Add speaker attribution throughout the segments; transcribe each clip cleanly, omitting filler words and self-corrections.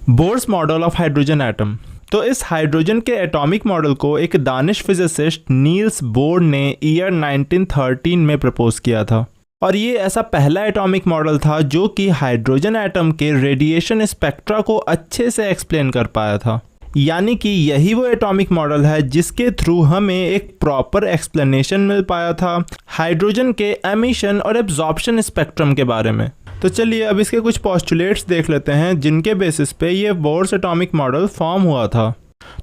Speaker 1: Bohr's model of hydrogen atom. तो इस hydrogen के एटॉमिक मॉडल को एक दानिश फिजिसिस्ट नील्स बोर ने ईयर 1913 में प्रपोज किया था और ये ऐसा पहला एटॉमिक मॉडल था जो कि हाइड्रोजन एटम के रेडिएशन स्पेक्ट्रा को अच्छे से एक्सप्लेन कर पाया था। यानी कि यही वो एटॉमिक मॉडल है जिसके थ्रू हमें एक प्रॉपर एक्सप्लेनेशन मिल पाया था हाइड्रोजन के एमिशन और एब्जॉर्प्शन स्पेक्ट्रम के बारे में। तो चलिए अब इसके कुछ पोस्टुलेट्स देख लेते हैं जिनके बेसिस पे ये बोर्स एटॉमिक मॉडल फॉर्म हुआ था।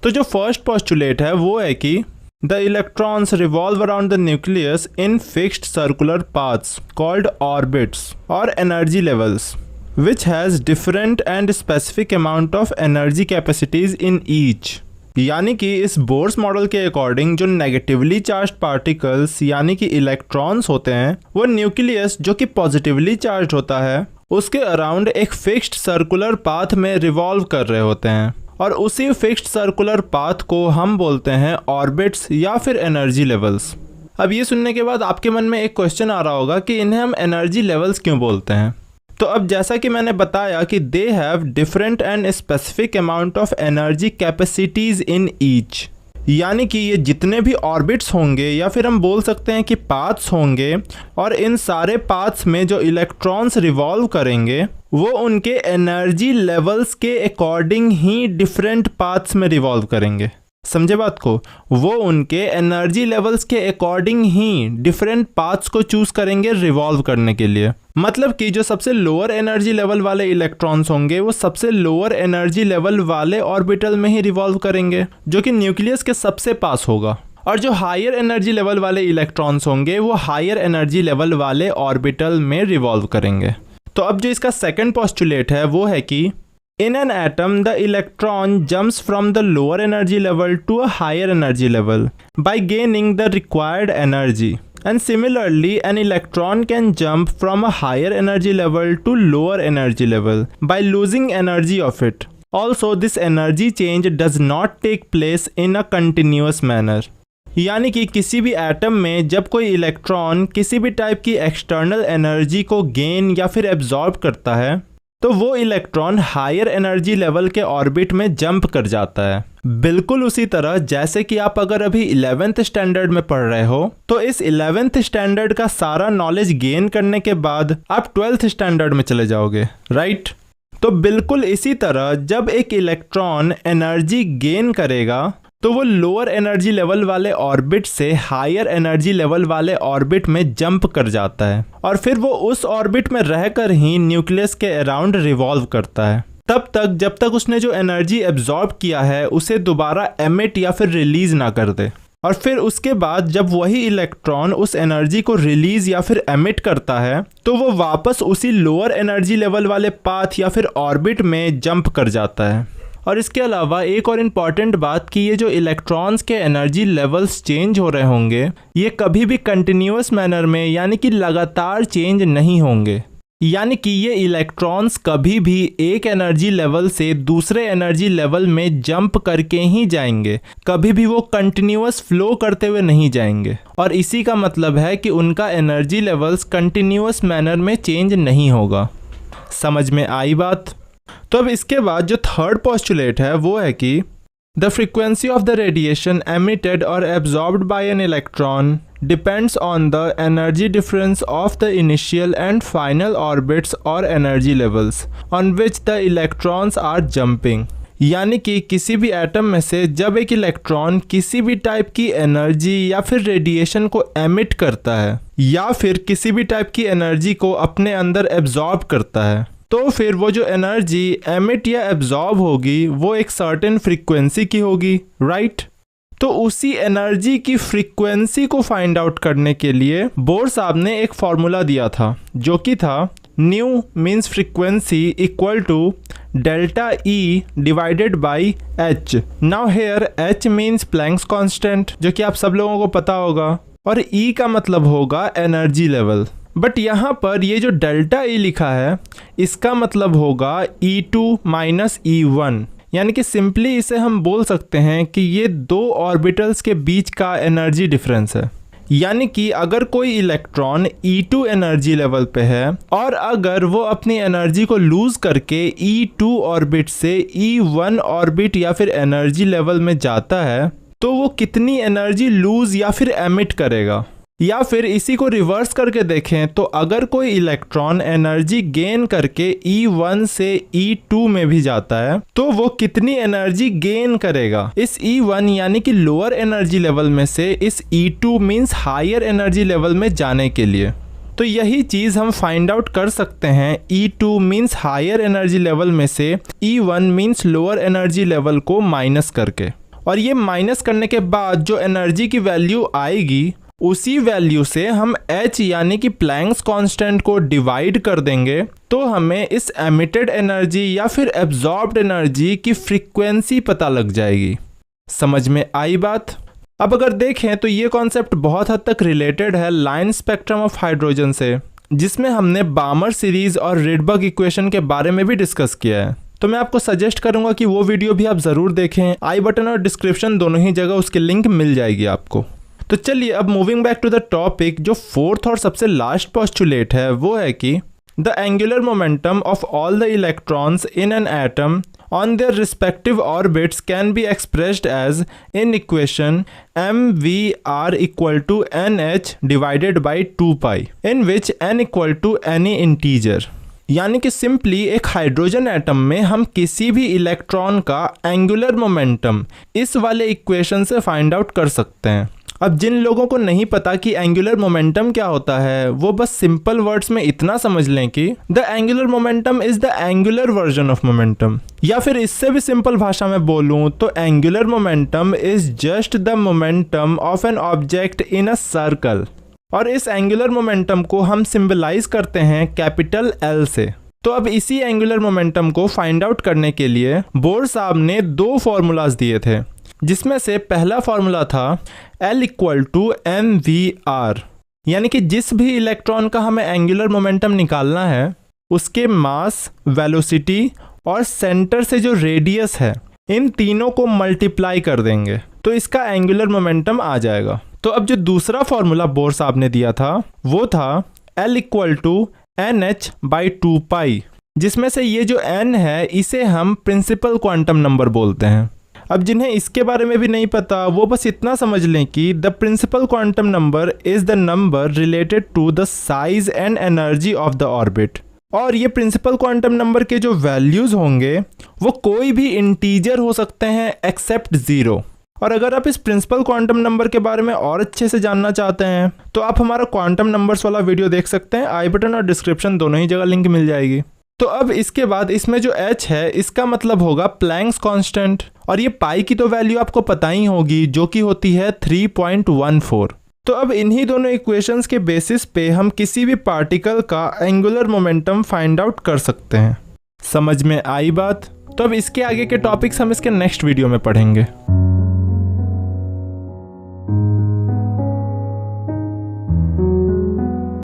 Speaker 1: तो जो फर्स्ट पोस्टुलेट है वो है कि the electrons revolve around the nucleus in fixed circular paths called orbits और energy levels which has different and specific amount of energy capacities in each। यानी कि इस बोर्स मॉडल के अकॉर्डिंग जो नेगेटिवली चार्ज्ड पार्टिकल्स यानी कि electrons होते हैं वो न्यूक्लियस जो कि पॉजिटिवली चार्ज्ड होता है उसके अराउंड एक फिक्स्ड सर्कुलर पाथ में रिवॉल्व कर रहे होते हैं और उसी फिक्स्ड सर्कुलर पाथ को हम बोलते हैं ऑर्बिट्स या फिर एनर्जी लेवल्स। अब ये सुनने के बाद आपके मन में एक क्वेश्चन आ रहा होगा कि इन्हें हम एनर्जी लेवल्स क्यों बोलते हैं। तो अब जैसा कि मैंने बताया कि they have different and specific amount of energy capacities in each. यानी कि ये जितने भी ऑर्बिट्स होंगे या फिर हम बोल सकते हैं कि पाथ्स होंगे और इन सारे पाथ्स में जो इलेक्ट्रॉन्स रिवॉल्व करेंगे वो उनके एनर्जी लेवल्स के अकॉर्डिंग ही डिफरेंट पाथ्स में रिवॉल्व करेंगे। समझे बात को, वो उनके एनर्जी लेवल्स के अकॉर्डिंग ही डिफरेंट पाथ्स को चूज करेंगे रिवॉल्व करने के लिए। मतलब कि जो सबसे लोअर एनर्जी लेवल वाले इलेक्ट्रॉन्स होंगे वो सबसे लोअर एनर्जी लेवल वाले ऑर्बिटल में ही रिवॉल्व करेंगे जो कि न्यूक्लियस के सबसे पास होगा, और जो हायर एनर्जी लेवल वाले इलेक्ट्रॉन्स होंगे वो हायर एनर्जी लेवल वाले ऑर्बिटल में रिवॉल्व करेंगे। तो अब जो इसका सेकंड पोस्टुलेट है वो है कि in an atom the electron jumps from the lower energy level to a higher energy level by gaining the required energy, and similarly an electron can jump from a higher energy level to lower energy level by losing energy of it. Also this energy change does not take place in a continuous manner। यानी कि किसी भी atom में जब कोई electron किसी भी type की एक्सटर्नल एनर्जी को गेन या फिर एब्जॉर्ब करता है तो वो इलेक्ट्रॉन हायर एनर्जी लेवल के ऑर्बिट में जंप कर जाता है। बिल्कुल उसी तरह जैसे कि आप अगर अभी 11th स्टैंडर्ड में पढ़ रहे हो तो इस 11th स्टैंडर्ड का सारा नॉलेज गेन करने के बाद आप 12th स्टैंडर्ड में चले जाओगे, राइट। तो बिल्कुल इसी तरह जब एक इलेक्ट्रॉन एनर्जी गेन करेगा तो वो लोअर एनर्जी लेवल वाले ऑर्बिट से हायर एनर्जी लेवल वाले ऑर्बिट में जंप कर जाता है और फिर वो उस ऑर्बिट में रहकर ही न्यूक्लियस के अराउंड रिवॉल्व करता है तब तक जब तक उसने जो एनर्जी एब्जॉर्ब किया है उसे दोबारा एमिट या फिर रिलीज ना कर दे। और फिर उसके बाद जब वही इलेक्ट्रॉन उस एनर्जी को रिलीज या फिर एमिट करता है तो वो वापस उसी लोअर एनर्जी लेवल वाले पाथ या फिर ऑर्बिट में जंप कर जाता है। और इसके अलावा एक और इम्पॉर्टेंट बात कि ये जो इलेक्ट्रॉन्स के एनर्जी लेवल्स चेंज हो रहे होंगे ये कभी भी कंटिन्यूअस मैनर में यानी कि लगातार चेंज नहीं होंगे। यानी कि ये इलेक्ट्रॉन्स कभी भी एक एनर्जी लेवल से दूसरे एनर्जी लेवल में जंप करके ही जाएंगे, कभी भी वो कंटिन्यूअस फ्लो करते हुए नहीं जाएंगे। और इसी का मतलब है कि उनका एनर्जी लेवल्स कंटिन्यूअस मैनर में चेंज नहीं होगा। समझ में आई बात। तो अब इसके बाद जो थर्ड पोस्टुलेट है वो है कि the frequency of the radiation emitted और absorbed by an electron depends on the energy difference of the initial and final orbits और energy levels on which the electrons are jumping. यानी कि किसी भी एटम में से जब एक इलेक्ट्रॉन किसी भी टाइप की एनर्जी या फिर रेडिएशन को एमिट करता है या फिर किसी भी टाइप की एनर्जी को अपने अंदर एब्जॉर्ब करता है तो फिर वो जो एनर्जी एमिट या एब्जॉर्ब होगी वो एक सर्टेन फ्रीक्वेंसी की होगी, राइट। तो उसी एनर्जी की फ्रीक्वेंसी को फाइंड आउट करने के लिए बोर साहब ने एक फॉर्मूला दिया था जो कि था nu means frequency equal to delta E divided by H. Now here H means Planck's constant जो कि आप सब लोगों को पता होगा और ई का मतलब होगा एनर्जी लेवल। बट यहाँ पर ये जो डेल्टा ई लिखा है इसका मतलब होगा E2 माइनस E1। यानी कि सिंपली इसे हम बोल सकते हैं कि ये दो ऑर्बिटल्स के बीच का एनर्जी डिफरेंस है। यानी कि अगर कोई इलेक्ट्रॉन E2 एनर्जी लेवल पे है और अगर वो अपनी एनर्जी को लूज करके E2 ऑर्बिट से E1 ऑर्बिट या फिर एनर्जी लेवल में जाता है तो वो कितनी एनर्जी लूज या फिर एमिट करेगा। या फिर इसी को रिवर्स करके देखें तो अगर कोई इलेक्ट्रॉन एनर्जी गेन करके E1 से E2 में भी जाता है तो वो कितनी एनर्जी गेन करेगा इस E1 यानी कि लोअर एनर्जी लेवल में से इस E2 means higher energy level में जाने के लिए। तो यही चीज़ हम फाइंड आउट कर सकते हैं E2 means higher energy level में से E1 means lower energy level को माइनस करके, और ये माइनस करने के बाद जो एनर्जी की वैल्यू आएगी उसी वैल्यू से हम h यानी कि प्लैंक्स कांस्टेंट को डिवाइड कर देंगे तो हमें इस एमिटेड एनर्जी या फिर एब्जॉर्ब्ड एनर्जी की फ्रीक्वेंसी पता लग जाएगी। समझ में आई बात? अब अगर देखें तो ये कॉन्सेप्ट बहुत हद तक रिलेटेड है लाइन स्पेक्ट्रम ऑफ हाइड्रोजन से, जिसमें हमने बामर सीरीज और रिडबर्ग इक्वेशन के बारे में भी डिस्कस किया है। तो मैं आपको सजेस्ट करूंगा कि वो वीडियो भी आप ज़रूर देखें। आई बटन और डिस्क्रिप्शन दोनों ही जगह उसकी लिंक मिल जाएगी आपको। तो चलिए अब moving back to the topic, जो फोर्थ और सबसे लास्ट पोस्टुलेट है वो है कि the angular momentum of all the electrons in an atom on their respective orbits can be expressed as in equation mvr equal to nh divided by 2 pi in which n equal to any integer। यानी कि simply एक hydrogen atom में हम किसी भी electron का angular momentum इस वाले इक्वेशन से फाइंड आउट कर सकते हैं। अब जिन लोगों को नहीं पता कि एंगुलर मोमेंटम क्या होता है वो बस सिंपल वर्ड्स में इतना समझ लें कि the angular momentum is the angular version of momentum, या फिर इससे भी सिंपल भाषा में बोलूं तो angular momentum is just the momentum of an object in a circle. और इस एंगुलर मोमेंटम को हम सिंबलाइज करते हैं कैपिटल L से। तो अब इसी एंगुलर मोमेंटम को फाइंड आउट करने के लिए बोर साहब ने दो फॉर्मूलाज दिए थे, जिसमें से पहला फॉर्मूला था L इक्वल टू mvr, यानी कि जिस भी इलेक्ट्रॉन का हमें एंगुलर मोमेंटम निकालना है उसके मास, वेलोसिटी और सेंटर से जो रेडियस है इन तीनों को मल्टीप्लाई कर देंगे तो इसका एंगुलर मोमेंटम आ जाएगा। तो अब जो दूसरा फॉर्मूला बोर साहब ने दिया था वो था L equal to nh by 2 pi, जिसमें से ये जो n है इसे हम प्रिंसिपल क्वांटम नंबर बोलते हैं। अब जिन्हें इसके बारे में भी नहीं पता वो बस इतना समझ लें कि the principal quantum number is the number related to the size and energy of the orbit. और ये प्रिंसिपल क्वांटम नंबर के जो वैल्यूज होंगे वो कोई भी इंटीजर हो सकते हैं एक्सेप्ट 0। और अगर आप इस प्रिंसिपल क्वांटम नंबर के बारे में और अच्छे से जानना चाहते हैं तो आप हमारा क्वांटम नंबर्स वाला वीडियो देख सकते हैं। आई बटन और डिस्क्रिप्शन दोनों ही जगह लिंक मिल जाएगी। तो अब इसके बाद इसमें जो h है इसका मतलब होगा प्लैंक्स कांस्टेंट, और ये पाई की तो वैल्यू आपको पता ही होगी जो कि होती है 3.14। तो अब इन्हीं दोनों इक्वेशंस के बेसिस पे हम किसी भी पार्टिकल का एंगुलर मोमेंटम फाइंड आउट कर सकते हैं। समझ में आई बात? तो अब इसके आगे के टॉपिक्स हम इसके नेक्स्ट वीडियो में पढ़ेंगे।